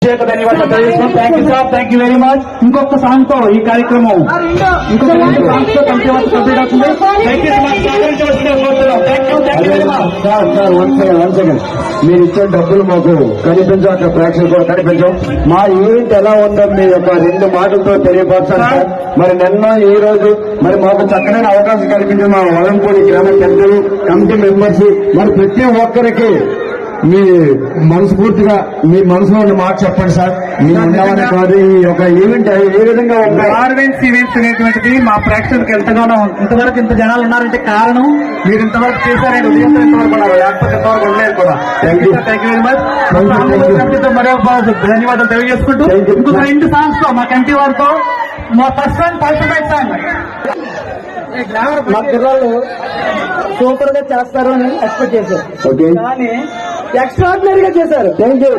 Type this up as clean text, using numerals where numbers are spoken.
ధన్యవాదాలు తెలియజేస్తున్నాం. Thank you sir, thank you very much. ఇంకొక సాంగ్ తో ఈ కార్యక్రమం ఇంకొక 2 సాంగ్స్ తో కంప్లీట్ అవుతుంది. వన్ సెకండ్ మీరు ఇచ్చే డబ్బులు మాకు కనిపించం, అక్కడ ప్రేక్షకులు కూడా కనిపించం. మా ఈవెంట్ ఎలా ఉందో మీ యొక్క 2 మాటలతో తెలియపరచాలి సార్. మరి నిన్న ఈ రోజు మరి మాకు చక్కనైన అవకాశం కల్పించిన మా వలంపూడి గ్రామ పెద్దలు, కమిటీ మెంబర్స్, మరి ప్రతి ఒక్కరికి మీ మనస్ఫూర్తిగా మీ మనసులో ఉన్న మాట చెప్పండి సార్. మీ ఉండవని కాదు ఈ యొక్క ఈవెంట్ ఏ విధంగా ఆర్వెన్స్ ఈవెంట్స్ అనేటువంటిది మా ప్రేక్షకులకు ఎంతగానో ఇంతవరకు ఇంత జనాలు ఉన్నారంటే కారణం మీరు ఇంతవరకు చేశారని ఉదయం ఇంతవరకు ఉన్నారు, లేకపోతే ఇంతవరకు ఉండలేదు కూడా. Thank you very much. మరో ధన్యవాదాలు తెలియజేసుకుంటూ ఇంకొక 2 సాంగ్స్ తో మా కంటి వారితో మా ఫస్ట్ సాంగ్ పల్సబైట్ సాంగ్ మా పిల్లలు సూపర్ గా చేస్తారు అని ఎక్స్పెక్ట్ చేశారు, కానీ ఎక్స్ట్రాడినరీగా చేశారు. Thank you